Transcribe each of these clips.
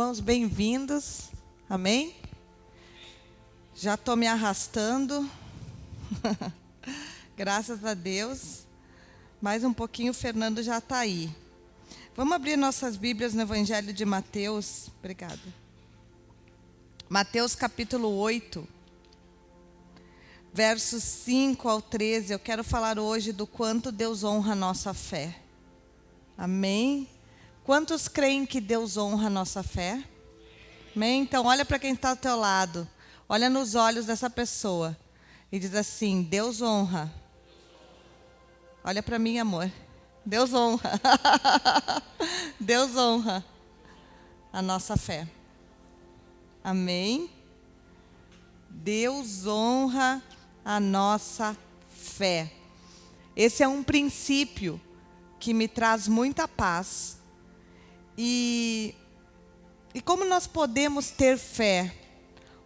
Irmãos, bem-vindos. Amém? Já estou me arrastando. Graças a Deus. Mais um pouquinho o Fernando já está aí. Vamos abrir nossas Bíblias no Evangelho de Mateus. Obrigada. Mateus capítulo 8, versos 5 ao 13. Eu quero falar hoje do quanto Deus honra a nossa fé. Amém? Quantos creem que Deus honra a nossa fé? Amém? Então, olha para quem está ao teu lado. Olha nos olhos dessa pessoa. E diz assim, Deus honra. Olha para mim, amor. Deus honra. Deus honra a nossa fé. Amém? Deus honra a nossa fé. Esse é um princípio que me traz muita paz. E como nós podemos ter fé?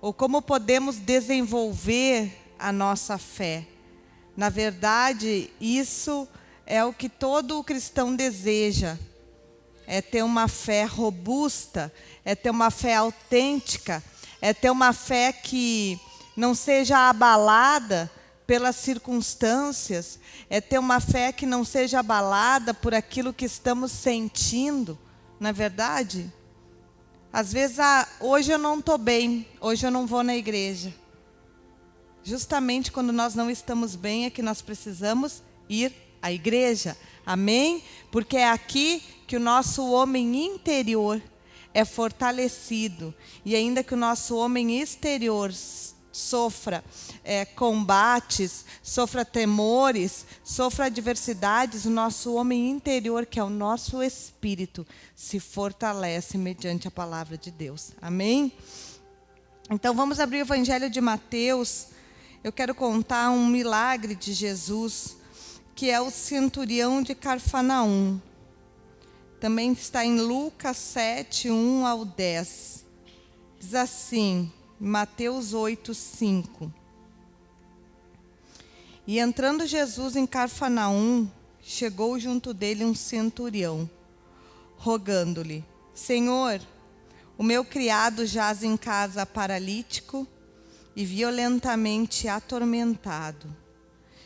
Ou como podemos desenvolver a nossa fé? Na verdade, isso é o que todo cristão deseja. É ter uma fé robusta, é ter uma fé autêntica, é ter uma fé que não seja abalada pelas circunstâncias, é ter uma fé que não seja abalada por aquilo que estamos sentindo. Não é verdade? Às vezes, hoje eu não estou bem, hoje eu não vou na igreja. Justamente quando nós não estamos bem é que nós precisamos ir à igreja. Amém? Porque é aqui que o nosso homem interior é fortalecido. E ainda que o nosso homem exterior sofra combates, sofra temores, sofra adversidades, o nosso homem interior, que é o nosso espírito, se fortalece mediante a palavra de Deus. Amém? Então vamos abrir o Evangelho de Mateus. Eu quero contar um milagre de Jesus, que é o centurião de Cafarnaum. Também está em Lucas 7, 1 ao 10. Diz assim, Mateus 8, 5. E entrando Jesus em Cafarnaum, chegou junto dele um centurião, rogando-lhe, Senhor, o meu criado jaz em casa paralítico e violentamente atormentado.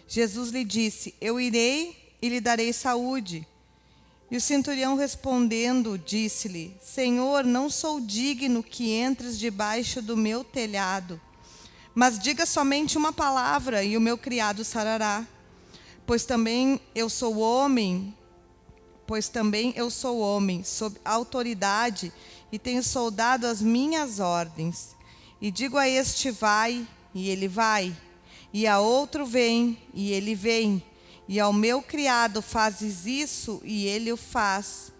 Jesus lhe disse, eu irei e lhe darei saúde. E o centurião respondendo, disse-lhe, Senhor, não sou digno que entres debaixo do meu telhado, mas diga somente uma palavra e o meu criado sarará. Pois também eu sou homem, sob autoridade, e tenho soldado as minhas ordens. E digo a este, vai, e ele vai. E a outro, vem, e ele vem. E ao meu criado, fazes isso, e ele o faz.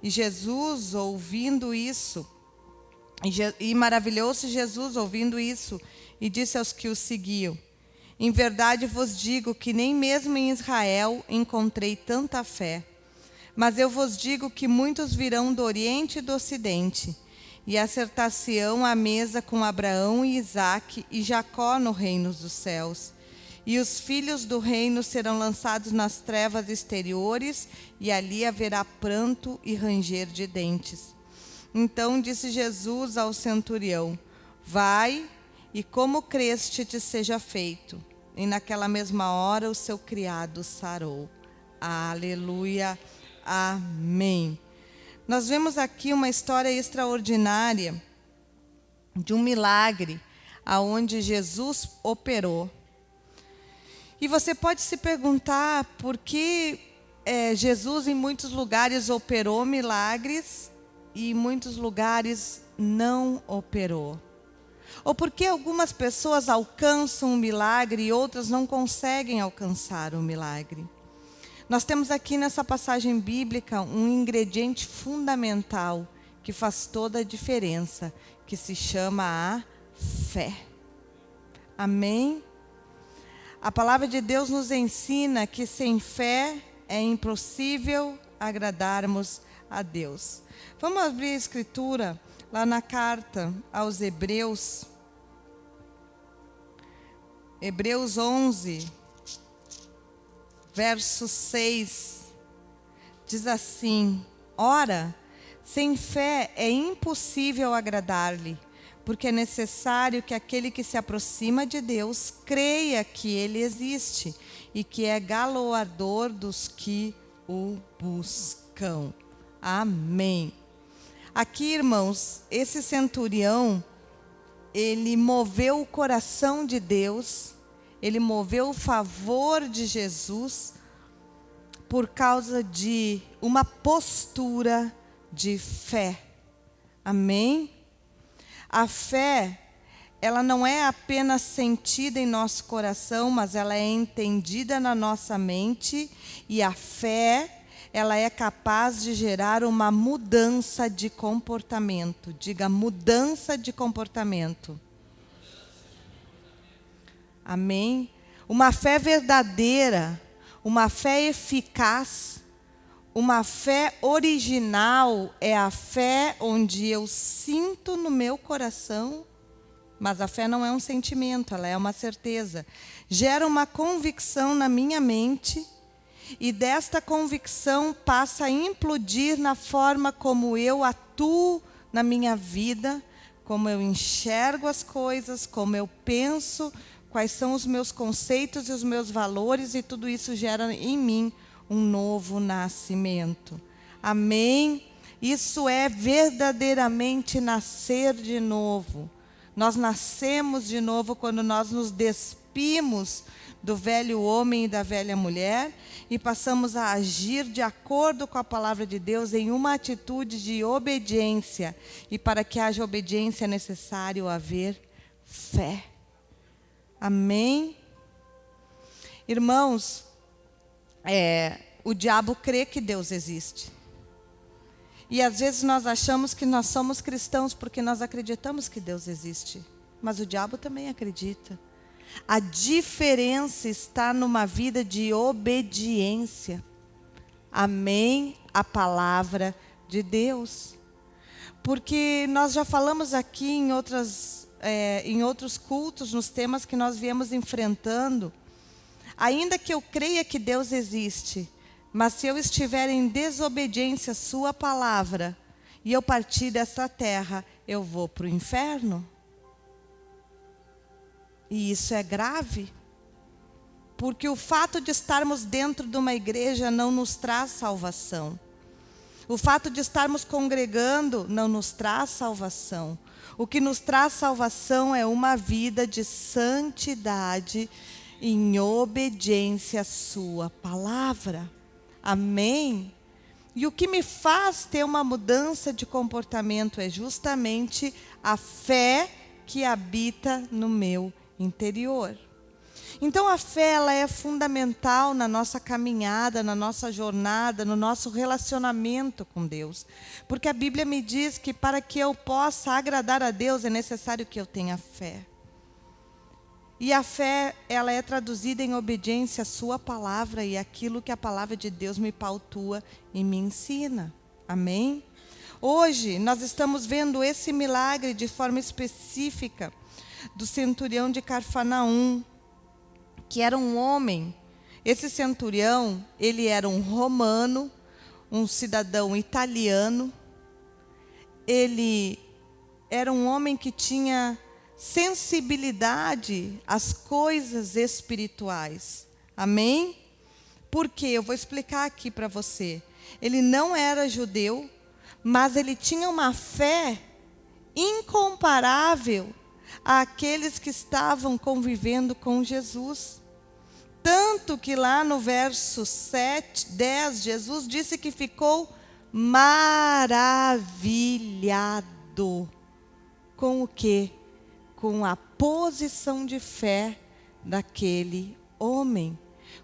E Jesus, ouvindo isso, e maravilhou-se Jesus ouvindo isso, e disse aos que o seguiam, em verdade vos digo que nem mesmo em Israel encontrei tanta fé. Mas eu vos digo que muitos virão do Oriente e do Ocidente, e assentar-se-ão à mesa com Abraão e Isaque e Jacó no reino dos céus. E os filhos do reino serão lançados nas trevas exteriores, e ali haverá pranto e ranger de dentes. Então disse Jesus ao centurião, vai, e como creste te seja feito. E naquela mesma hora o seu criado sarou. Aleluia, amém. Nós vemos aqui uma história extraordinária de um milagre aonde Jesus operou. E você pode se perguntar por que Jesus em muitos lugares operou milagres e em muitos lugares não operou. Ou por que algumas pessoas alcançam o milagre e outras não conseguem alcançar o milagre. Nós temos aqui nessa passagem bíblica um ingrediente fundamental que faz toda a diferença, que se chama a fé. Amém? A palavra de Deus nos ensina que sem fé é impossível agradarmos a Deus. Vamos abrir a escritura lá na carta aos Hebreus. Hebreus 11, verso 6. Diz assim, ora, Sem fé é impossível agradar-lhe, porque é necessário que aquele que se aproxima de Deus creia que Ele existe e que é galardoador dos que o buscam. Amém. Aqui, irmãos, esse centurião, ele moveu o coração de Deus, ele moveu o favor de Jesus por causa de uma postura de fé. Amém? A fé, ela não é apenas sentida em nosso coração, mas ela é entendida na nossa mente, e a fé, ela é capaz de gerar uma mudança de comportamento. Diga, mudança de comportamento. Amém? Uma fé verdadeira, uma fé eficaz, uma fé original é a fé onde eu sinto no meu coração, mas a fé não é um sentimento, ela é uma certeza. Gera uma convicção na minha mente, e desta convicção passa a implodir na forma como eu atuo na minha vida, como eu enxergo as coisas, como eu penso, quais são os meus conceitos e os meus valores, e tudo isso gera em mim um novo nascimento. Amém? Isso é verdadeiramente nascer de novo. Nós nascemos de novo quando nós nos despimos do velho homem e da velha mulher e passamos a agir de acordo com a palavra de Deus em uma atitude de obediência. E para que haja obediência é necessário haver fé. Amém? Irmãos, o diabo crê que Deus existe. E às vezes nós achamos que nós somos cristãos porque nós acreditamos que Deus existe. Mas o diabo também acredita. A diferença está numa vida de obediência. Amém? A palavra de Deus. Porque nós já falamos aqui em outros cultos, nos temas que nós viemos enfrentando. Ainda que eu creia que Deus existe, mas se eu estiver em desobediência à sua palavra, e eu partir dessa terra, eu vou para o inferno? E isso é grave, porque o fato de estarmos dentro de uma igreja não nos traz salvação. O fato de estarmos congregando não nos traz salvação. O que nos traz salvação é uma vida de santidade em obediência à sua palavra. Amém? E o que me faz ter uma mudança de comportamento é justamente a fé que habita no meu interior. Então a fé, ela é fundamental na nossa caminhada, na nossa jornada, no nosso relacionamento com Deus. Porque a Bíblia me diz que para que eu possa agradar a Deus é necessário que eu tenha fé. E a fé, ela é traduzida em obediência à sua palavra e aquilo que a palavra de Deus me pautua e me ensina. Amém? Hoje nós estamos vendo esse milagre de forma específica do centurião de Cafarnaum, que era um homem. Esse centurião, ele era um romano, um cidadão italiano. Ele era um homem que tinha sensibilidade às coisas espirituais. Amém? Por quê? Eu vou explicar aqui para você. Ele não era judeu, mas ele tinha uma fé incomparável àqueles que estavam convivendo com Jesus. Tanto que lá no verso 10, Jesus disse que ficou maravilhado. Com o quê? Com a posição de fé daquele homem.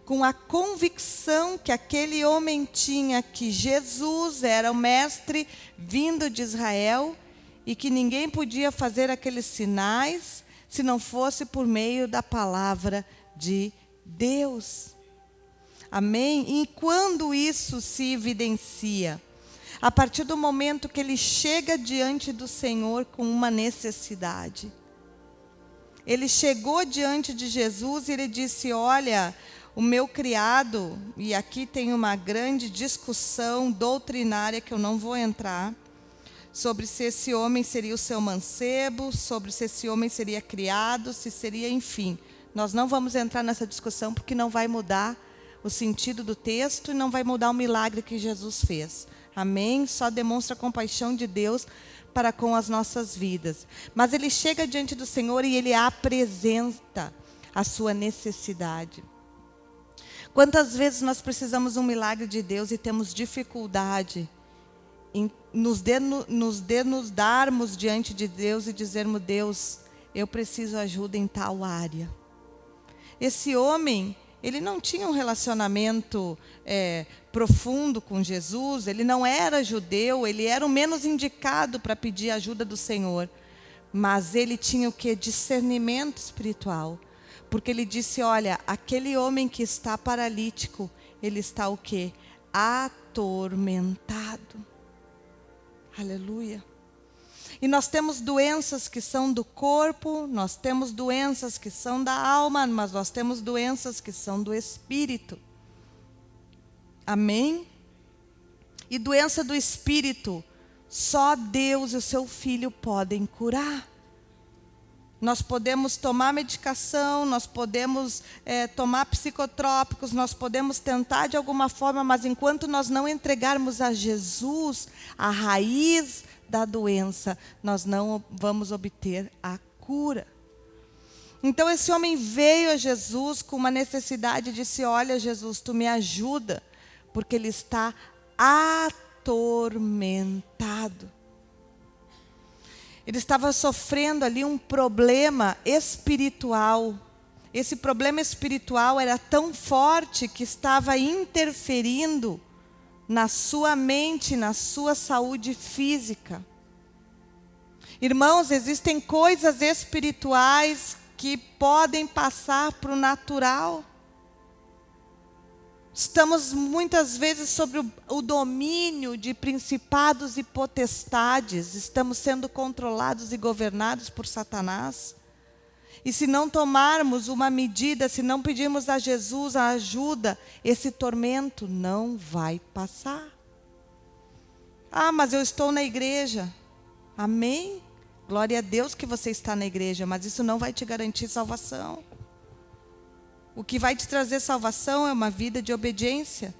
Com a convicção que aquele homem tinha que Jesus era o mestre vindo de Israel e que ninguém podia fazer aqueles sinais se não fosse por meio da palavra de Deus. Amém? E quando isso se evidencia? A partir do momento que ele chega diante do Senhor com uma necessidade. Ele chegou diante de Jesus e ele disse: olha, o meu criado, e aqui tem uma grande discussão doutrinária que eu não vou entrar, sobre se esse homem seria o seu mancebo, sobre se esse homem seria criado, se seria, enfim. Nós não vamos entrar nessa discussão porque não vai mudar o sentido do texto e não vai mudar o milagre que Jesus fez. Amém? Só demonstra a compaixão de Deus para com as nossas vidas. Mas ele chega diante do Senhor e ele apresenta a sua necessidade. Quantas vezes nós precisamos de um milagre de Deus e temos dificuldade em nos darmos diante de Deus e dizermos: Deus, eu preciso ajuda em tal área. Esse homem, ele não tinha um relacionamento profundo com Jesus, ele não era judeu, ele era o menos indicado para pedir ajuda do Senhor. Mas ele tinha o quê? Discernimento espiritual. Porque ele disse: olha, aquele homem que está paralítico, ele está o quê? Atormentado. Aleluia. E nós temos doenças que são do corpo, nós temos doenças que são da alma, mas nós temos doenças que são do espírito. Amém? E doença do espírito, só Deus e o seu Filho podem curar. Nós podemos tomar medicação, nós podemos tomar psicotrópicos, nós podemos tentar de alguma forma, mas enquanto nós não entregarmos a Jesus a raiz da doença, nós não vamos obter a cura. Então esse homem veio a Jesus com uma necessidade, disse: olha, Jesus, tu me ajuda, porque ele está atormentado. Ele estava sofrendo ali um problema espiritual. Esse problema espiritual era tão forte que estava interferindo na sua mente, na sua saúde física. Irmãos, existem coisas espirituais que podem passar para o natural. Estamos muitas vezes sobre o domínio de principados e potestades. Estamos sendo controlados e governados por Satanás. E se não tomarmos uma medida, se não pedirmos a Jesus a ajuda, esse tormento não vai passar. Ah, mas eu estou na igreja. Amém? Glória a Deus que você está na igreja, mas isso não vai te garantir salvação. O que vai te trazer salvação é uma vida de obediência,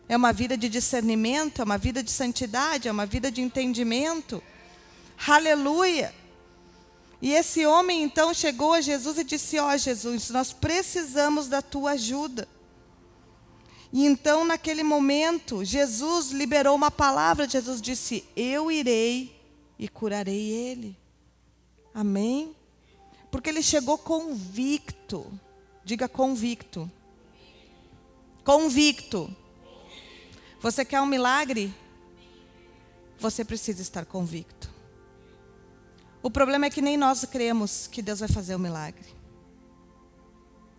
é uma vida de discernimento, é uma vida de santidade, é uma vida de entendimento. Aleluia! E esse homem então chegou a Jesus e disse: ó Jesus, nós precisamos da tua ajuda. E então naquele momento, Jesus liberou uma palavra, Jesus disse: eu irei e curarei ele. Amém? Porque ele chegou convicto. Diga convicto. Convicto. Você quer um milagre? Você precisa estar convicto. O problema é que nem nós cremos que Deus vai fazer o milagre.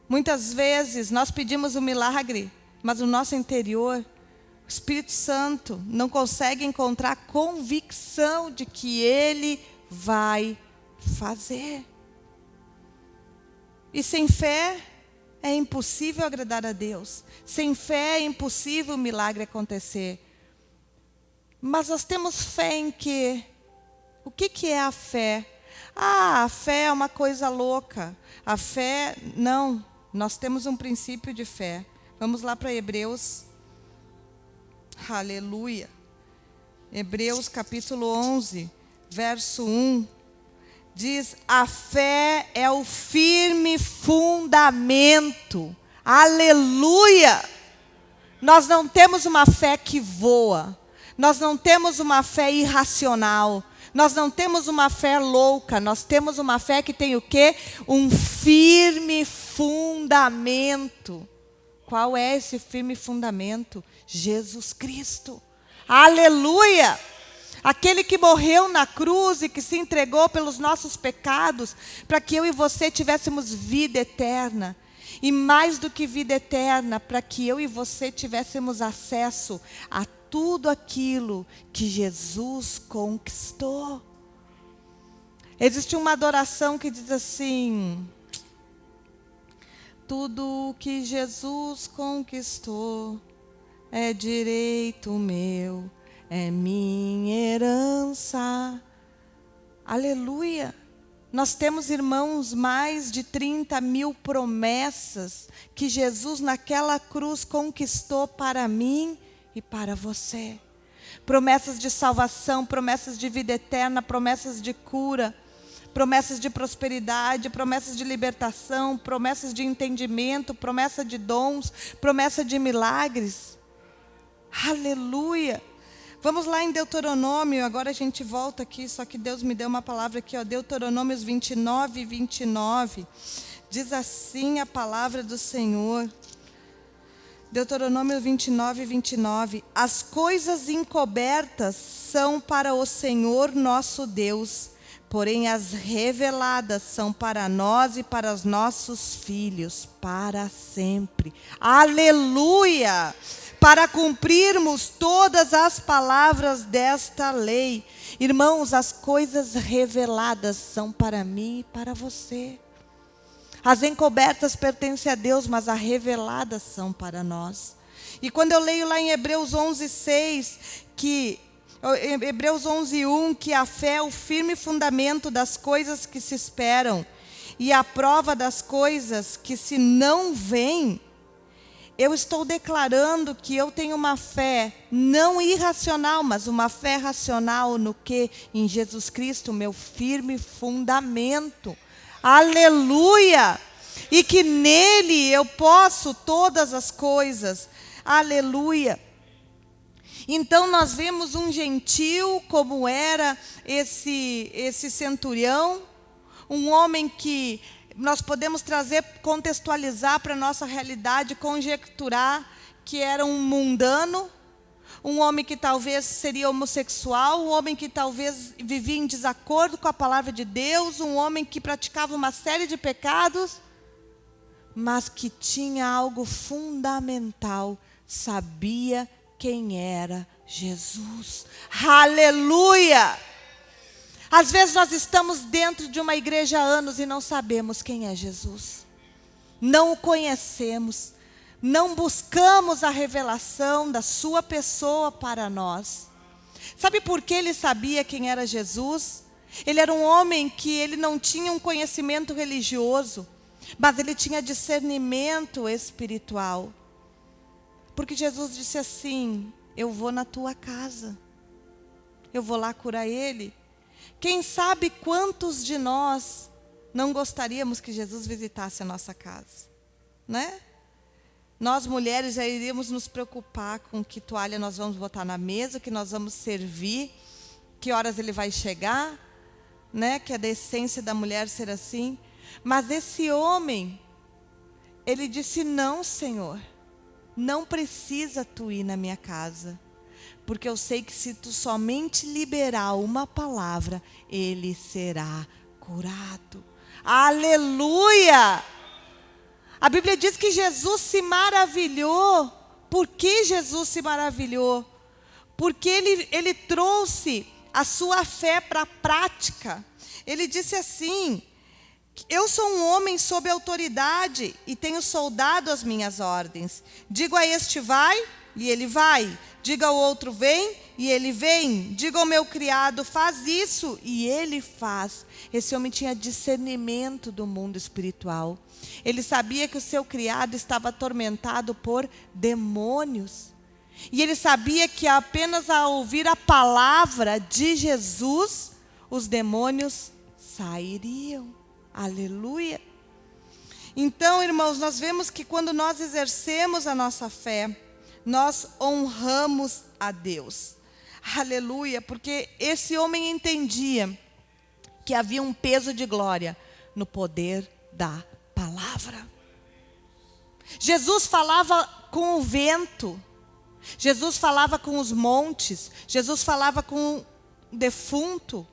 Muitas vezes nós pedimos o milagre, mas no nosso interior, o Espírito Santo não consegue encontrar convicção de que Ele vai fazer. E sem fé é impossível agradar a Deus. Sem fé é impossível o milagre acontecer. Mas nós temos fé em quê? O que é a fé? Ah, a fé é uma coisa louca. A fé, não. Nós temos um princípio de fé. Vamos lá para Hebreus. Aleluia. Hebreus capítulo 11, verso 1. Diz: a fé é o firme fundamento. Aleluia! Nós não temos uma fé que voa. Nós não temos uma fé irracional. Nós não temos uma fé louca. Nós temos uma fé que tem o quê? Um firme fundamento. Qual é esse firme fundamento? Jesus Cristo. Aleluia! Aquele que morreu na cruz e que se entregou pelos nossos pecados, para que eu e você tivéssemos vida eterna. E mais do que vida eterna, para que eu e você tivéssemos acesso a tudo aquilo que Jesus conquistou. Existe uma adoração que diz assim: tudo que Jesus conquistou é direito meu. é minha herança. Aleluia. Nós temos, irmãos, mais de 30.000 promessas que Jesus naquela cruz conquistou para mim e para você. Promessas de salvação, promessas de vida eterna, promessas de cura, promessas de prosperidade, promessas de libertação, promessas de entendimento, promessa de dons, promessa de milagres. Aleluia. Vamos lá em Deuteronômio, agora a gente volta aqui, só que Deus me deu uma palavra aqui, ó, Deuteronômios 29, 29. Diz assim a palavra do Senhor. Deuteronômio 29, 29. As coisas encobertas são para o Senhor nosso Deus, porém as reveladas são para nós e para os nossos filhos, para sempre. Aleluia! Para cumprirmos todas as palavras desta lei. Irmãos, as coisas reveladas são para mim e para você. As encobertas pertencem a Deus, mas as reveladas são para nós. E quando eu leio lá em Hebreus 11:6, Hebreus 11:1, que a fé é o firme fundamento das coisas que se esperam e a prova das coisas que se não veem, eu estou declarando que eu tenho uma fé não irracional, mas uma fé racional no que? Em Jesus Cristo, meu firme fundamento. Aleluia! E que nele eu posso todas as coisas. Aleluia! Então nós vemos um gentil, como era esse centurião, um homem que nós podemos trazer, contextualizar para a nossa realidade, conjecturar que era um mundano, um homem que talvez seria homossexual, um homem que talvez vivia em desacordo com a palavra de Deus, um homem que praticava uma série de pecados, mas que tinha algo fundamental, sabia quem era Jesus. Aleluia! Às vezes nós estamos dentro de uma igreja há anos e não sabemos quem é Jesus. Não o conhecemos. Não buscamos a revelação da sua pessoa para nós. Sabe por que ele sabia quem era Jesus? Ele era um homem que ele não tinha um conhecimento religioso, mas ele tinha discernimento espiritual. Porque Jesus disse assim: eu vou na tua casa. Eu vou lá curar ele. Quem sabe quantos de nós não gostaríamos que Jesus visitasse a nossa casa, né? Nós mulheres já iríamos nos preocupar com que toalha nós vamos botar na mesa, que nós vamos servir, que horas ele vai chegar, né? Que é da essência da mulher ser assim. Mas esse homem, ele disse: não, Senhor, não precisa tu ir na minha casa, porque eu sei que se tu somente liberar uma palavra, ele será curado. Aleluia! A Bíblia diz que Jesus se maravilhou. Por que Jesus se maravilhou? Porque ele trouxe a sua fé para a prática. Ele disse assim: eu sou um homem sob autoridade e tenho soldado às minhas ordens. Digo a este vai, e ele vai. Diga ao outro vem, e ele vem. Diga ao meu criado faz isso, e ele faz. Esse homem tinha discernimento do mundo espiritual. Ele sabia que o seu criado estava atormentado por demônios. E ele sabia que apenas ao ouvir a palavra de Jesus, os demônios sairiam. Aleluia! Então, irmãos, nós vemos que quando nós exercemos a nossa fé, nós honramos a Deus. Aleluia! Porque esse homem entendia que havia um peso de glória no poder da palavra. Jesus falava com o vento. Jesus falava com os montes. Jesus falava com o defunto.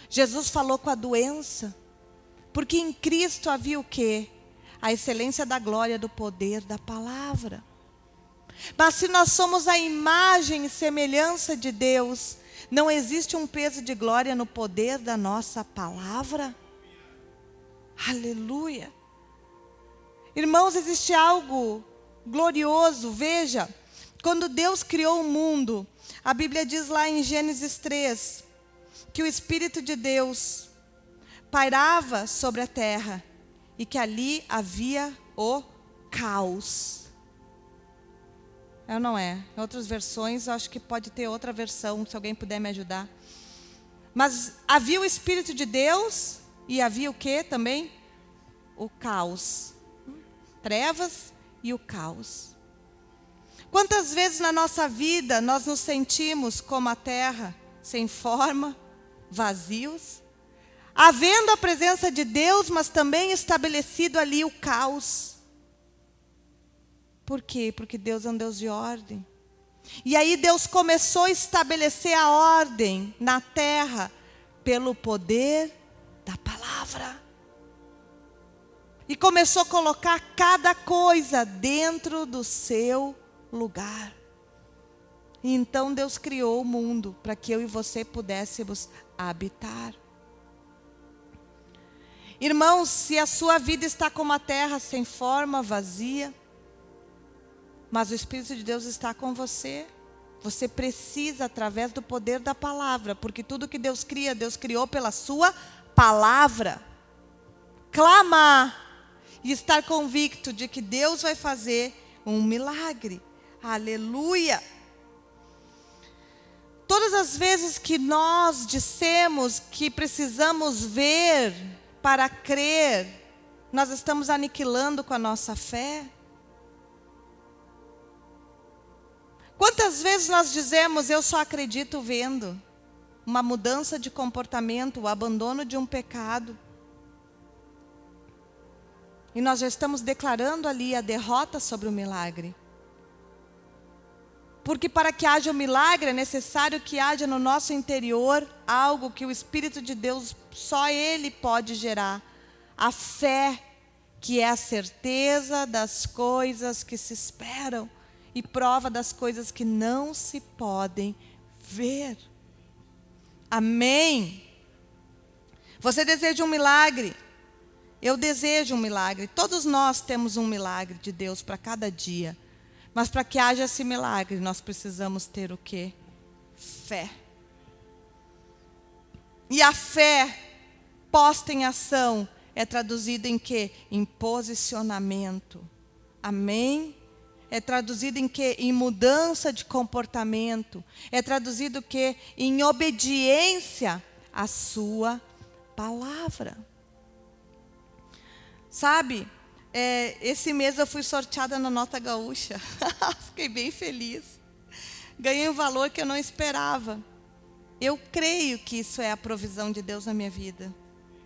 Jesus falou com a doença. Porque em Cristo havia o quê? A excelência da glória do poder da palavra. Mas se nós somos a imagem e semelhança de Deus, não existe um peso de glória no poder da nossa palavra? Aleluia! Irmãos, existe algo glorioso. Veja, Quando Deus criou o mundo, a Bíblia diz lá em Gênesis 3, que o Espírito de Deus pairava sobre a terra e que ali havia o caos. É ou não é? Em outras versões, eu acho que pode ter outra versão, se alguém puder me ajudar. Mas havia o Espírito de Deus e havia o que também? O caos. Trevas e o caos. Quantas vezes na nossa vida nós nos sentimos como a terra, sem forma, vazios, havendo a presença de Deus, mas também estabelecido ali o caos. Por quê? Porque Deus é um Deus de ordem. E aí Deus começou a estabelecer a ordem na terra pelo poder da palavra. E começou a colocar cada coisa dentro do seu lugar. E então Deus criou o mundo para que eu e você pudéssemos habitar. Irmãos, se a sua vida está como a terra, sem forma, vazia, mas o Espírito de Deus está com você, você precisa, através do poder da palavra, porque tudo que Deus cria, Deus criou pela sua palavra. Clamar e estar convicto de que Deus vai fazer um milagre. Aleluia! Todas as vezes que nós dissemos que precisamos ver para crer, nós estamos aniquilando com a nossa fé. Quantas vezes nós dizemos, eu só acredito vendo uma mudança de comportamento, o abandono de um pecado. E nós já estamos declarando ali a derrota sobre o milagre. Porque para que haja um milagre, é necessário que haja no nosso interior algo que o Espírito de Deus, só Ele pode gerar. A fé, que é a certeza das coisas que se esperam e prova das coisas que não se podem ver. Amém? Você deseja um milagre? Eu desejo um milagre. Todos nós temos um milagre de Deus para cada dia. Mas para que haja esse milagre, nós precisamos ter o quê? Fé. E a fé posta em ação é traduzida em quê? Em posicionamento. Amém? É traduzido em quê? Em mudança de comportamento. É traduzido o quê? Em obediência à sua palavra. Sabe? Esse mês eu fui sorteada na Nota Gaúcha. Fiquei bem feliz. Ganhei um valor que eu não esperava. Eu creio que isso é a provisão de Deus na minha vida.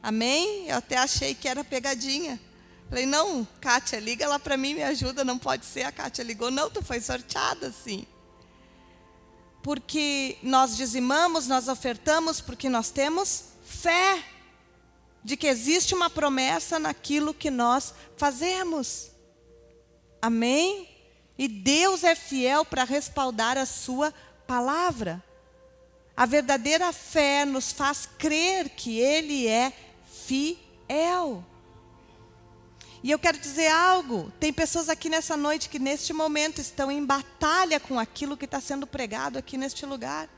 Amém? Eu até achei que era pegadinha. Falei, não, Kátia, liga lá para mim, me ajuda. Não pode ser, a Kátia ligou. Não, tu foi sorteada, sim. Porque nós dizimamos, nós ofertamos, porque nós temos fé de que existe uma promessa naquilo que nós fazemos. Amém? E Deus é fiel para respaldar a sua palavra. A verdadeira fé nos faz crer que Ele é fiel. E eu quero dizer algo, tem pessoas aqui nessa noite que neste momento estão em batalha com aquilo que está sendo pregado aqui neste lugar.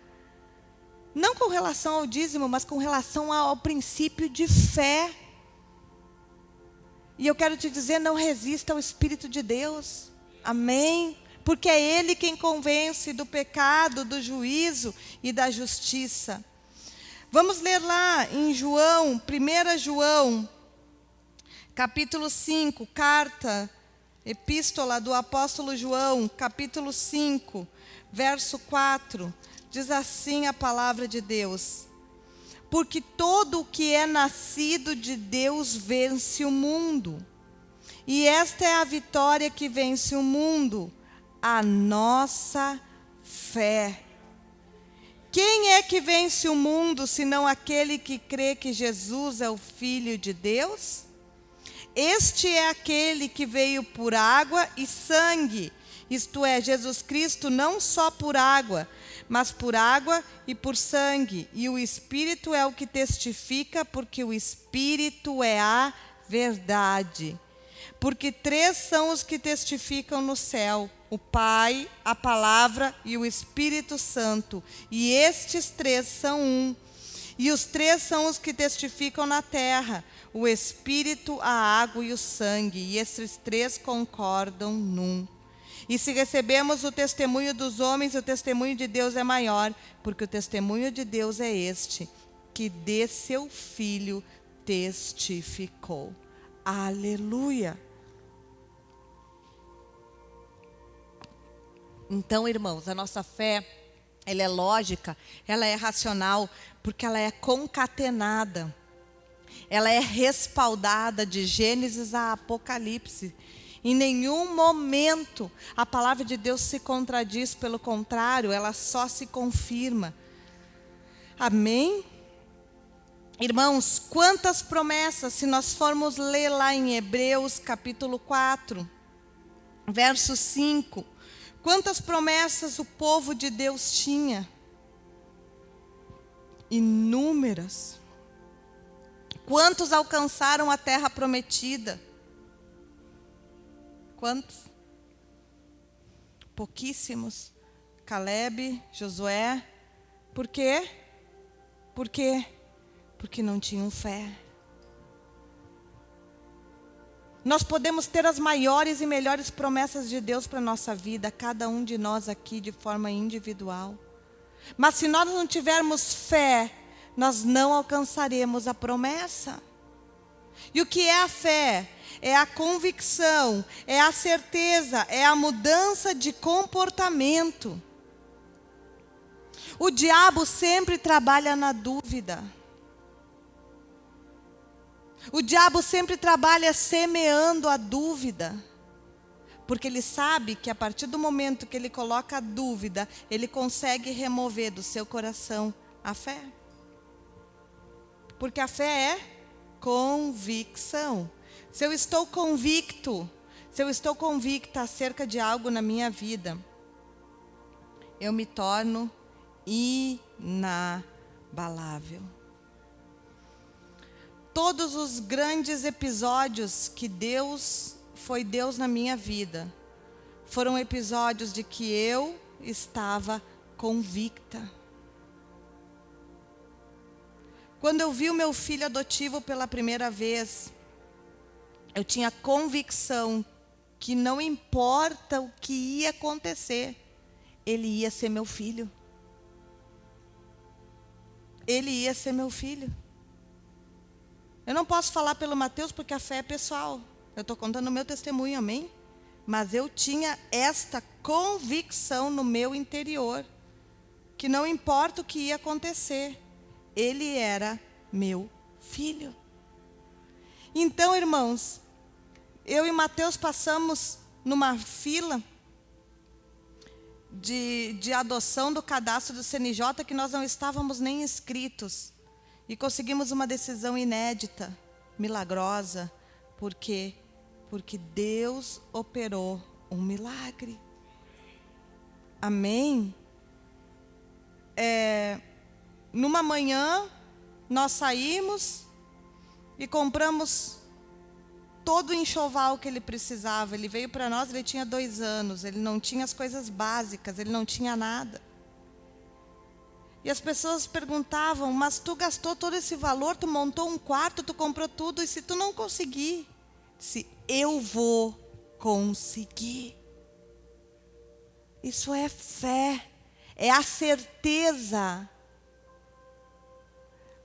Não com relação ao dízimo, mas com relação ao princípio de fé. E eu quero te dizer, não resista ao Espírito de Deus. Amém? Porque é Ele quem convence do pecado, do juízo e da justiça. Vamos ler lá em João, 1 João, capítulo 5, carta, epístola do apóstolo João, capítulo 5, verso 4. Diz assim a palavra de Deus: porque todo o que é nascido de Deus vence o mundo. E esta é a vitória que vence o mundo, a nossa fé. Quem é que vence o mundo, senão aquele que crê que Jesus é o Filho de Deus? Este é aquele que veio por água e sangue, isto é, Jesus Cristo não só por água, mas por água e por sangue. E o Espírito é o que testifica, porque o Espírito é a verdade. Porque 3 são os que testificam no céu: o Pai, a Palavra e o Espírito Santo. E estes 3 são um. E os 3 são os que testificam na terra: o Espírito, a água e o sangue. E estes 3 concordam num. E se recebemos o testemunho dos homens, o testemunho de Deus é maior, porque o testemunho de Deus é este, que de seu Filho testificou. Aleluia! Então, irmãos, a nossa fé, ela é lógica, ela é racional, porque ela é concatenada. Ela é respaldada de Gênesis a Apocalipse. Em nenhum momento a palavra de Deus se contradiz, pelo contrário, ela só se confirma. Amém? Irmãos, quantas promessas, se nós formos ler lá em Hebreus capítulo 4, verso 5, quantas promessas o povo de Deus tinha? Inúmeras. Quantos alcançaram a terra prometida? Quantos? Pouquíssimos. Caleb, Josué. Por quê? Por quê? Porque não tinham fé. Nós podemos ter as maiores e melhores promessas de Deus para a nossa vida, cada um de nós aqui de forma individual. Mas se nós não tivermos fé, nós não alcançaremos a promessa. E o que é a fé? É a convicção, é a certeza, é a mudança de comportamento. O diabo sempre trabalha na dúvida. O diabo sempre trabalha semeando a dúvida. Porque ele sabe que a partir do momento que ele coloca a dúvida, ele consegue remover do seu coração a fé. Porque a fé é convicção. Se eu estou convicto, se eu estou convicta acerca de algo na minha vida, eu me torno inabalável. Todos os grandes episódios que foi Deus na minha vida, foram episódios de que eu estava convicta. Quando eu vi o meu filho adotivo pela primeira vez, eu tinha convicção que não importa o que ia acontecer, ele ia ser meu filho. Ele ia ser meu filho. Eu não posso falar pelo Mateus porque a fé é pessoal. Eu estou contando o meu testemunho, amém? Mas eu tinha esta convicção no meu interior, que não importa o que ia acontecer, ele era meu filho. Então, irmãos, eu e Mateus passamos numa fila de adoção do cadastro do CNJ, que nós não estávamos nem inscritos. E conseguimos uma decisão inédita, milagrosa. Por quê? Porque Deus operou um milagre. Amém? Numa manhã, nós saímos e compramos todo o enxoval que ele precisava. Ele veio para nós, ele tinha 2 anos, ele não tinha as coisas básicas, ele não tinha nada. E as pessoas perguntavam, mas tu gastou todo esse valor, tu montou um quarto, tu comprou tudo, e se tu não conseguir? Se eu vou conseguir. Isso é fé, é a certeza.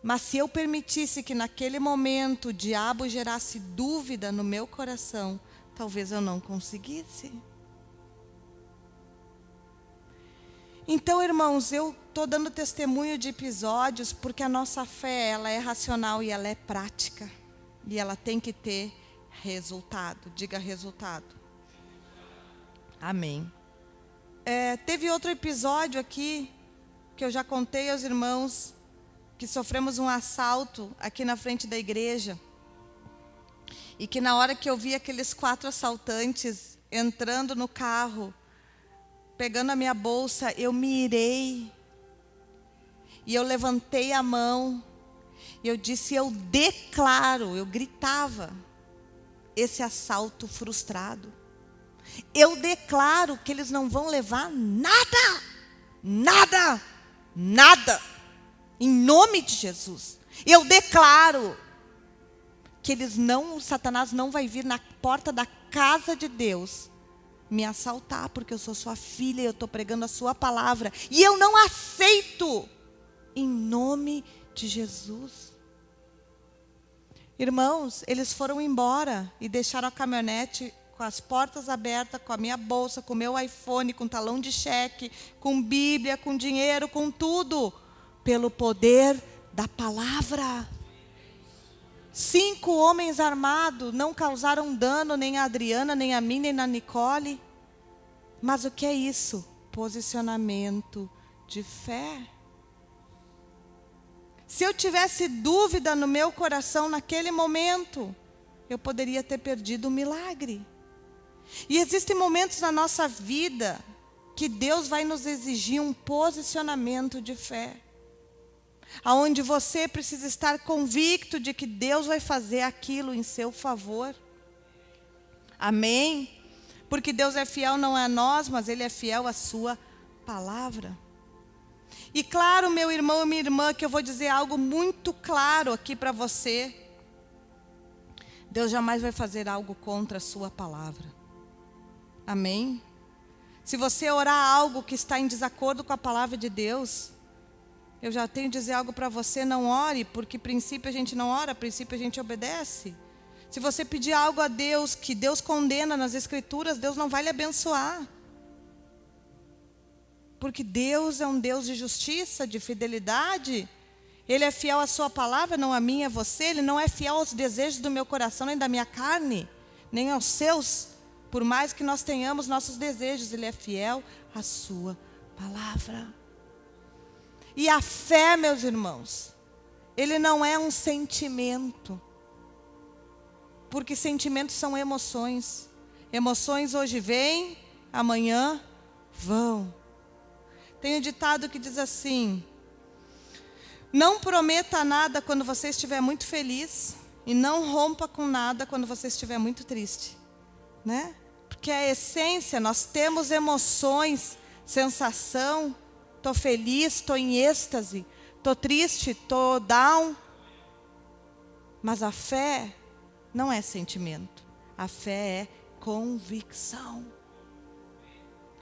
Mas se eu permitisse que naquele momento o diabo gerasse dúvida no meu coração, talvez eu não conseguisse. Então, irmãos, eu estou dando testemunho de episódios porque a nossa fé, ela é racional e ela é prática. E ela tem que ter resultado. Diga resultado. Amém. Teve outro episódio aqui, que eu já contei aos irmãos, que sofremos um assalto aqui na frente da igreja. E que na hora que eu vi aqueles 4 assaltantes entrando no carro, pegando a minha bolsa, eu me irei. E eu levantei a mão. E eu disse, eu declaro, eu gritava. esse assalto frustrado. Eu declaro que eles não vão levar nada, nada, nada, em nome de Jesus. Eu declaro que Satanás não vai vir na porta da casa de Deus me assaltar, porque eu sou sua filha e eu estou pregando a sua palavra. E eu não aceito, em nome de Jesus. Irmãos, eles foram embora e deixaram a caminhonete com as portas abertas, com a minha bolsa, com o meu iPhone, com talão de cheque, com Bíblia, com dinheiro, com tudo, pelo poder da palavra. 5 homens armados não causaram dano nem a Adriana, nem a mim, nem a Nicole. Mas o que é isso? Posicionamento de fé. Se eu tivesse dúvida no meu coração naquele momento, eu poderia ter perdido o milagre. E existem momentos na nossa vida que Deus vai nos exigir um posicionamento de fé, aonde você precisa estar convicto de que Deus vai fazer aquilo em seu favor. Amém? Porque Deus é fiel não a nós, mas Ele é fiel à sua palavra. E claro, meu irmão e minha irmã, que eu vou dizer algo muito claro aqui para você. Deus jamais vai fazer algo contra a sua palavra. Amém? Se você orar algo que está em desacordo com a palavra de Deus, eu já tenho que dizer algo para você: não ore, porque princípio a gente não ora, princípio a gente obedece. Se você pedir algo a Deus que Deus condena nas Escrituras, Deus não vai lhe abençoar. Porque Deus é um Deus de justiça, de fidelidade. Ele é fiel à sua palavra, não a mim, a você. Ele não é fiel aos desejos do meu coração, nem da minha carne, nem aos seus. Por mais que nós tenhamos nossos desejos, Ele é fiel à sua palavra. E a fé, meus irmãos, ele não é um sentimento. Porque sentimentos são emoções. Emoções hoje vêm, amanhã vão. Tem um ditado que diz assim: não prometa nada quando você estiver muito feliz, e não rompa com nada quando você estiver muito triste. Né? Porque a essência, nós temos emoções, sensação. Estou feliz, estou em êxtase, estou triste, estou down. Mas a fé não é sentimento. A fé é convicção.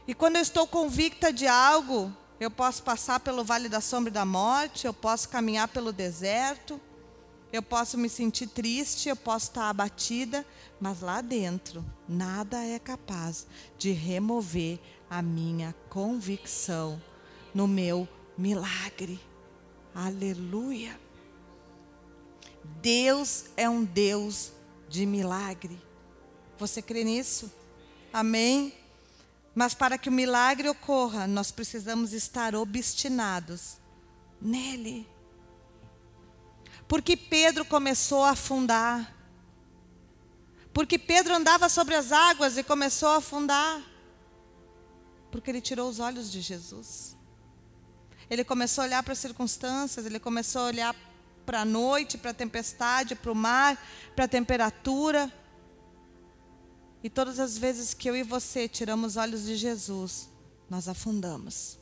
E quando eu estou convicta de algo, eu posso passar pelo vale da sombra e da morte, eu posso caminhar pelo deserto, eu posso me sentir triste, eu posso estar abatida, mas lá dentro, nada é capaz de remover a minha convicção no meu milagre. Aleluia. Deus é um Deus de milagre. Você crê nisso? Amém? Mas para que o milagre ocorra, nós precisamos estar obstinados nele. Porque Pedro começou a afundar. Porque Pedro andava sobre as águas e começou a afundar. Porque ele tirou os olhos de Jesus. Ele começou a olhar para as circunstâncias, ele começou a olhar para a noite, para a tempestade, para o mar, para a temperatura. E todas as vezes que eu e você tiramos os olhos de Jesus, nós afundamos.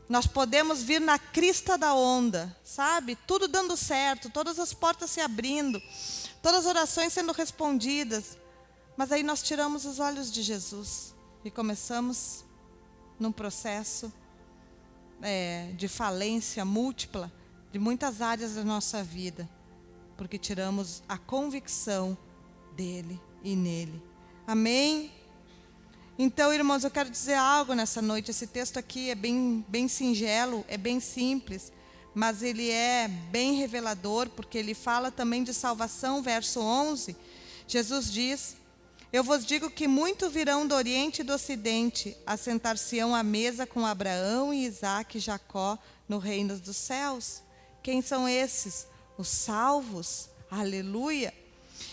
Nós podemos vir na crista da onda, sabe? Tudo dando certo, todas as portas se abrindo, todas as orações sendo respondidas. Mas aí nós tiramos os olhos de Jesus e começamos num processo de falência múltipla de muitas áreas da nossa vida, porque tiramos a convicção dele e nele. Amém? Então, irmãos, eu quero dizer algo nessa noite. Esse texto aqui é bem singelo, é bem simples, mas ele é bem revelador, porque ele fala também de salvação. Verso 11, Jesus diz: eu vos digo que muitos virão do Oriente e do Ocidente, assentar-se-ão à mesa com Abraão e Isaque e Jacó no reino dos céus. Quem são esses? Os salvos. Aleluia.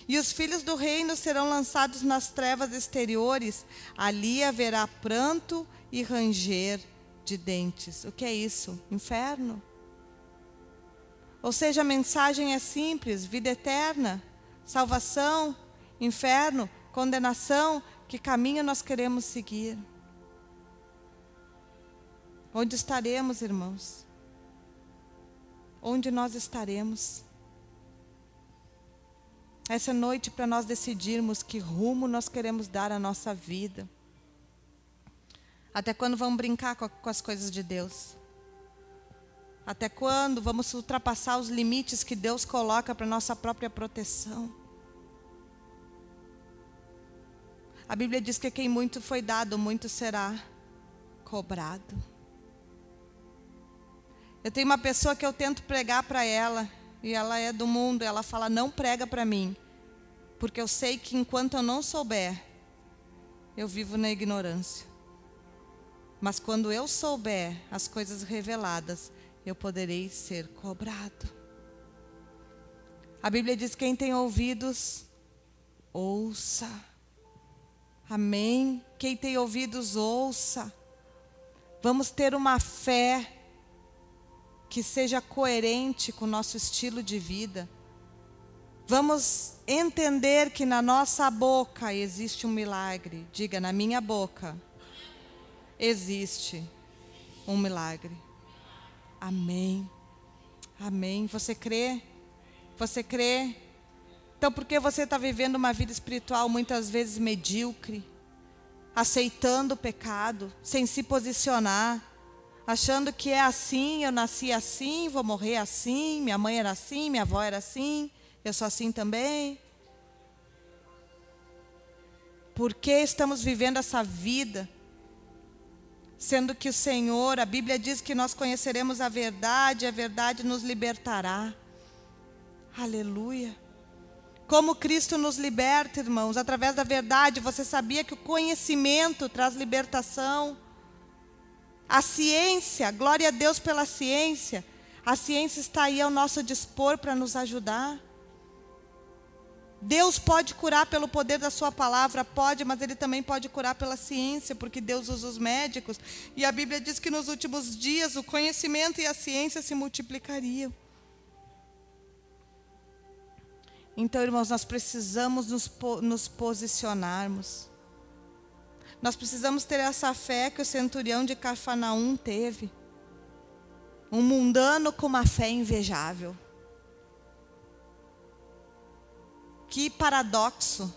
E os filhos do reino serão lançados nas trevas exteriores. Ali haverá pranto e ranger de dentes. O que é isso? Inferno. Ou seja, a mensagem é simples: vida eterna, salvação, inferno, condenação, que caminho nós queremos seguir? Onde estaremos, irmãos? Onde nós estaremos? Essa noite para nós decidirmos que rumo nós queremos dar à nossa vida. Até quando vamos brincar com as coisas de Deus? Até quando vamos ultrapassar os limites que Deus coloca para a nossa própria proteção? A Bíblia diz que quem muito foi dado, muito será cobrado. Eu tenho uma pessoa que eu tento pregar para ela, e ela é do mundo, ela fala, não prega para mim, porque eu sei que enquanto eu não souber, eu vivo na ignorância. Mas quando eu souber as coisas reveladas, eu poderei ser cobrado. A Bíblia diz, quem tem ouvidos, ouça. Amém? Quem tem ouvidos, ouça. Vamos ter uma fé que seja coerente com o nosso estilo de vida. Vamos entender que na nossa boca existe um milagre. Diga, na minha boca existe um milagre. Amém. Amém. Você crê? Você crê? Então, por que você está vivendo uma vida espiritual muitas vezes medíocre, aceitando o pecado, sem se posicionar, achando que é assim, eu nasci assim, vou morrer assim, minha mãe era assim, minha avó era assim, eu sou assim também? Por que estamos vivendo essa vida, sendo que o Senhor, a Bíblia diz que nós conheceremos a verdade nos libertará. Aleluia. Como Cristo nos liberta, irmãos, através da verdade. Você sabia que o conhecimento traz libertação? A ciência, glória a Deus pela ciência. A ciência está aí ao nosso dispor para nos ajudar. Deus pode curar pelo poder da sua palavra, pode, mas Ele também pode curar pela ciência, porque Deus usa os médicos. E a Bíblia diz que nos últimos dias o conhecimento e a ciência se multiplicariam. Então, irmãos, nós precisamos nos posicionarmos. Nós precisamos ter essa fé que o centurião de Cafarnaum teve. Um mundano com uma fé invejável. Que paradoxo,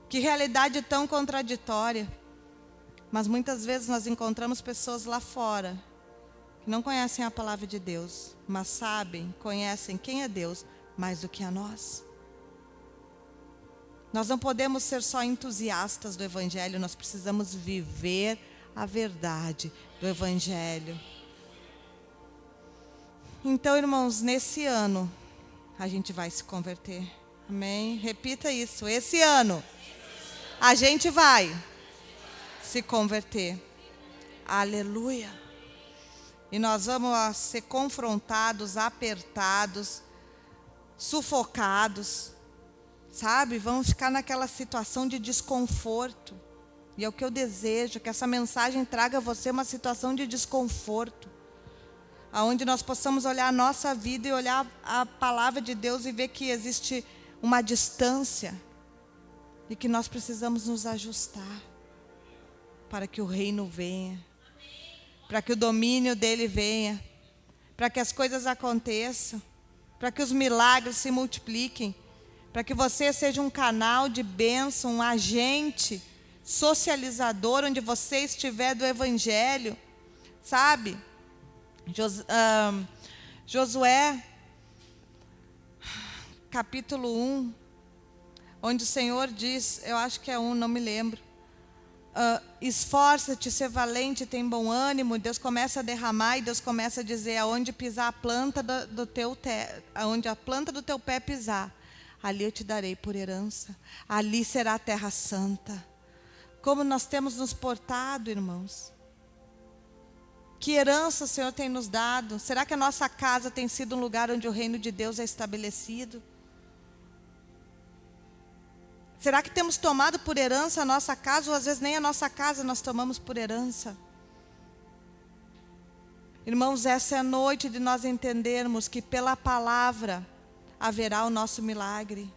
que realidade tão contraditória. Mas muitas vezes nós encontramos pessoas lá fora que não conhecem a palavra de Deus, mas sabem, conhecem quem é Deus mais do que a nós. Nós não podemos ser só entusiastas do Evangelho, nós precisamos viver a verdade do Evangelho. Então, irmãos, nesse ano, a gente vai se converter. Amém? Repita isso. Esse ano, a gente vai se converter. Aleluia. E nós vamos ser confrontados, apertados, sufocados. Sabe? Vamos ficar naquela situação de desconforto. E é o que eu desejo, que essa mensagem traga a você uma situação de desconforto. Onde nós possamos olhar a nossa vida e olhar a palavra de Deus e ver que existe uma distância. E que nós precisamos nos ajustar. Para que o reino venha. Para que o domínio dele venha. Para que as coisas aconteçam. Para que os milagres se multipliquem. Para que você seja um canal de bênção, um agente socializador, onde você estiver do Evangelho, sabe? Josué, capítulo 1, onde o Senhor diz, eu acho que é 1, não me lembro, esforça-te, ser valente, tem bom ânimo. Deus começa a derramar e Deus começa a dizer, aonde pisar a planta aonde a planta do teu pé pisar, ali eu te darei por herança. Ali será a terra santa. Como nós temos nos portado, irmãos? Que herança o Senhor tem nos dado? Será que a nossa casa tem sido um lugar onde o reino de Deus é estabelecido? Será que temos tomado por herança a nossa casa? Ou às vezes nem a nossa casa nós tomamos por herança? Irmãos, essa é a noite de nós entendermos que pela palavra haverá o nosso milagre.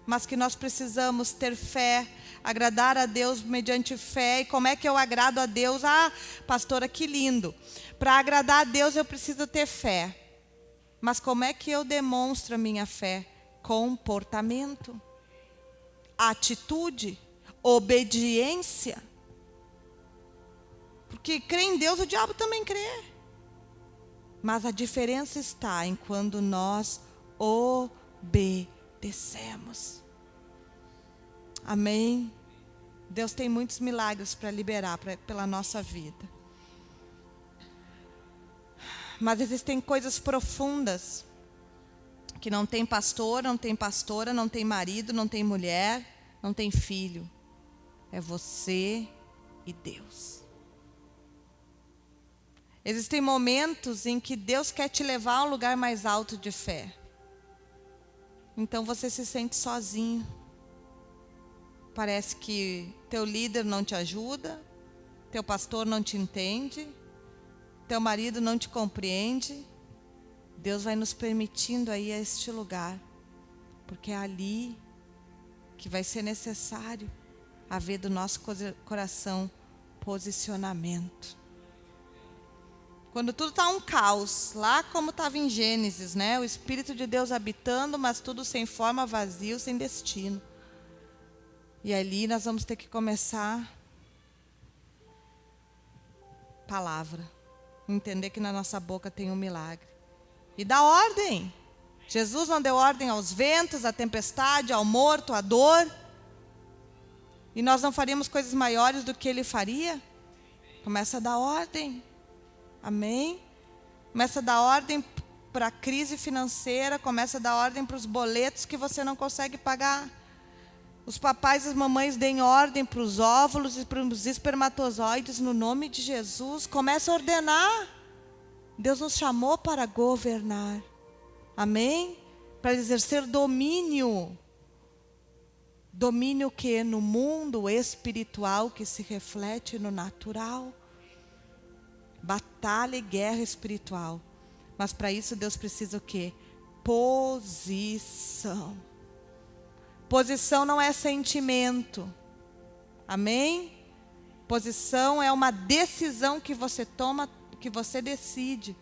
mas que nós precisamos ter fé, agradar a Deus mediante fé. E como é que eu agrado a Deus? Ah, pastora, que lindo. Para agradar a Deus eu preciso ter fé. Mas como é que eu demonstro a minha fé? Comportamento, atitude, obediência. Porque crer em Deus, o diabo também crê. Mas a diferença está em quando nós obedecemos. Amém? Deus tem muitos milagres para liberar pela nossa vida. Mas existem coisas profundas que não tem pastor, não tem pastora, não tem marido, não tem mulher, não tem filho. É você e Deus. Existem momentos em que Deus quer te levar a um lugar mais alto de fé. Então você se sente sozinho. Parece que teu líder não te ajuda, teu pastor não te entende, teu marido não te compreende. Deus vai nos permitindo aí a este lugar, porque é ali que vai ser necessário haver do nosso coração posicionamento. Quando tudo está um caos, lá como estava em Gênesis, né? O Espírito de Deus habitando, mas tudo sem forma, vazio, sem destino. E ali nós vamos ter que começar palavra. Entender que na nossa boca tem um milagre. E dá ordem. Jesus não deu ordem aos ventos, à tempestade, ao morto, à dor. E nós não faríamos coisas maiores do que Ele faria? Começa a dar ordem. Amém? Começa a dar ordem para a crise financeira, começa a dar ordem para os boletos que você não consegue pagar. Os papais e as mamães deem ordem para os óvulos e para os espermatozoides no nome de Jesus. Começa a ordenar. Deus nos chamou para governar. Amém? Para exercer domínio. Domínio que no mundo espiritual que se reflete no natural. Batalha e guerra espiritual. Mas para isso Deus precisa o quê? Posição. Posição não é sentimento. Amém? Posição é uma decisão que você toma, que você decide.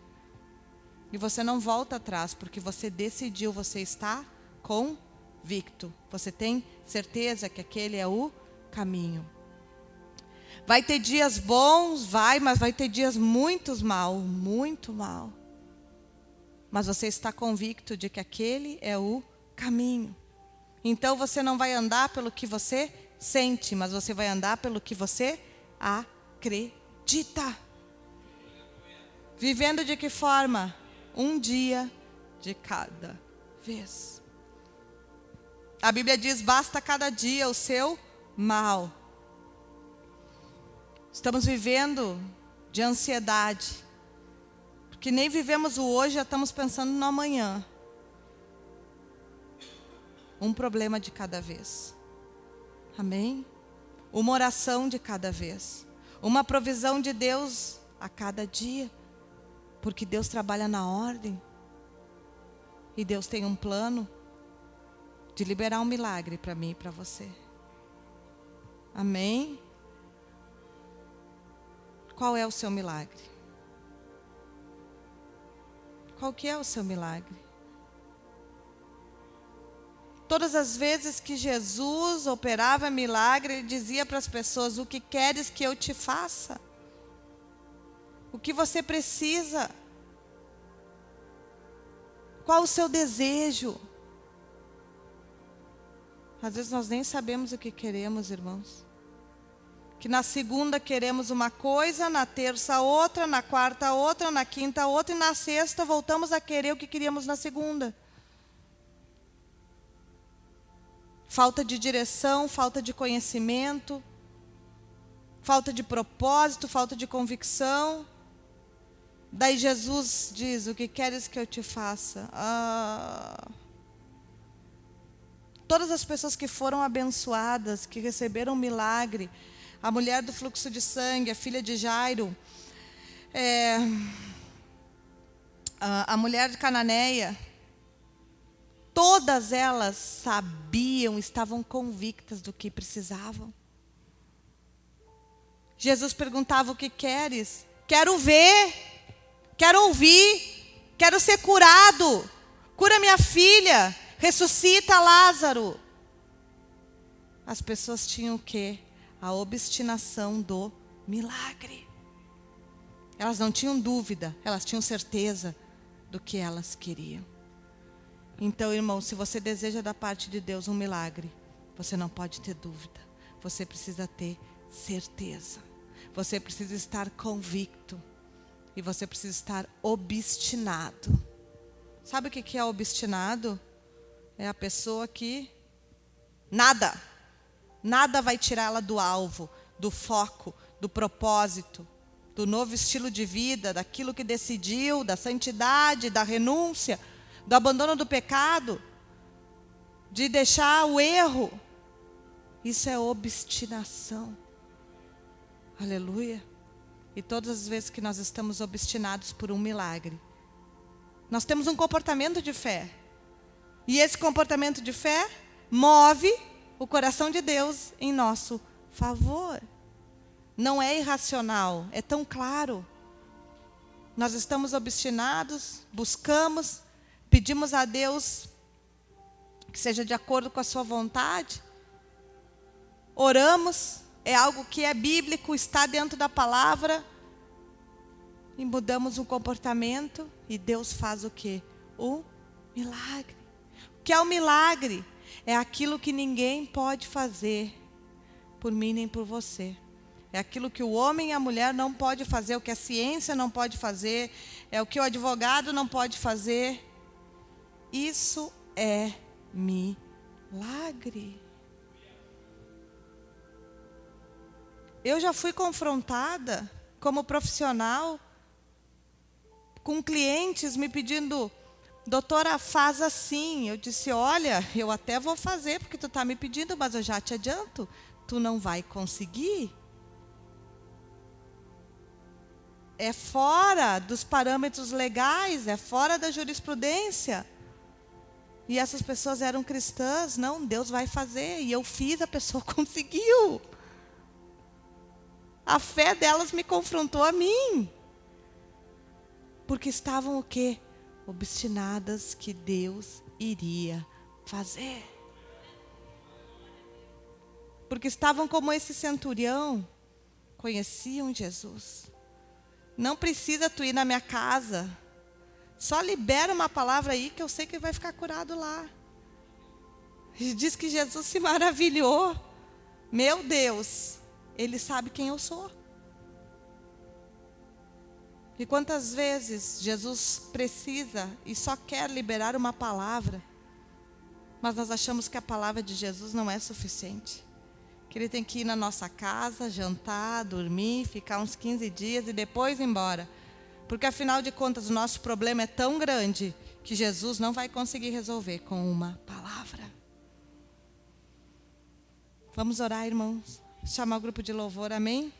E você não volta atrás, porque você decidiu, você está convicto. Você tem certeza que aquele é o caminho. Vai ter dias bons, mas vai ter dias muito mal. Mas você está convicto de que aquele é o caminho. Então você não vai andar pelo que você sente, mas você vai andar pelo que você acredita. Vivendo de que forma? Um dia de cada vez. A Bíblia diz, basta cada dia o seu mal. Estamos vivendo de ansiedade. Porque nem vivemos o hoje, já estamos pensando no amanhã. Um problema de cada vez. Amém? Uma oração de cada vez. Uma provisão de Deus a cada dia. Porque Deus trabalha na ordem. E Deus tem um plano de liberar um milagre para mim e para você. Amém? Qual é o seu milagre? Qual que é o seu milagre? Todas as vezes que Jesus operava milagre, Ele dizia para as pessoas, o que queres que eu te faça? O que você precisa? Qual o seu desejo? Às vezes nós nem sabemos o que queremos, irmãos. Que na segunda queremos uma coisa, na terça outra, na quarta outra, na quinta outra e na sexta voltamos a querer o que queríamos na segunda. Falta de direção, falta de conhecimento, falta de propósito, falta de convicção. Daí Jesus diz, o que queres que eu te faça? Todas as pessoas que foram abençoadas, que receberam um milagre, a mulher do fluxo de sangue, a filha de Jairo, a mulher de Cananeia, todas elas sabiam, estavam convictas do que precisavam. Jesus perguntava: o que queres? Quero ver, quero ouvir, quero ser curado. Cura minha filha, ressuscita Lázaro. As pessoas tinham o quê? A obstinação do milagre. Elas não tinham dúvida, elas tinham certeza do que elas queriam. Então, irmão, se você deseja da parte de Deus um milagre, você não pode ter dúvida. Você precisa ter certeza. Você precisa estar convicto. E você precisa estar obstinado. Sabe o que é obstinado? É a pessoa que nada vai tirar ela do alvo, do foco, do propósito, do novo estilo de vida, daquilo que decidiu, da santidade, da renúncia, do abandono do pecado, de deixar o erro. Isso é obstinação. Aleluia. E todas as vezes que nós estamos obstinados por um milagre, nós temos um comportamento de fé. E esse comportamento de fé move o coração de Deus em nosso favor. Não é irracional, é tão claro. Nós estamos obstinados, buscamos, pedimos a Deus que seja de acordo com a sua vontade. Oramos, é algo que é bíblico, está dentro da palavra. E mudamos o comportamento e Deus faz o quê? O milagre. O que é o milagre? É aquilo que ninguém pode fazer por mim nem por você. É aquilo que o homem e a mulher não pode fazer, o que a ciência não pode fazer, é o que o advogado não pode fazer. Isso é milagre. Eu já fui confrontada como profissional com clientes me pedindo: doutora, faz assim. Eu disse: olha, eu até vou fazer porque tu está me pedindo, mas eu já te adianto, tu não vai conseguir. É fora dos parâmetros legais, é fora da jurisprudência. E essas pessoas eram cristãs. Não, Deus vai fazer. E eu fiz, a pessoa conseguiu. A fé delas me confrontou a mim. Porque estavam o quê? Obstinadas que Deus iria fazer. Porque estavam como esse centurião, conheciam Jesus. Não precisa tu ir na minha casa. Só libera uma palavra aí que eu sei que vai ficar curado lá. E diz que Jesus se maravilhou. Meu Deus, Ele sabe quem eu sou. E quantas vezes Jesus precisa e só quer liberar uma palavra, mas nós achamos que a palavra de Jesus não é suficiente. Que Ele tem que ir na nossa casa, jantar, dormir, ficar uns 15 dias e depois ir embora. Porque afinal de contas o nosso problema é tão grande que Jesus não vai conseguir resolver com uma palavra. Vamos orar, irmãos? Chamar o grupo de louvor, amém?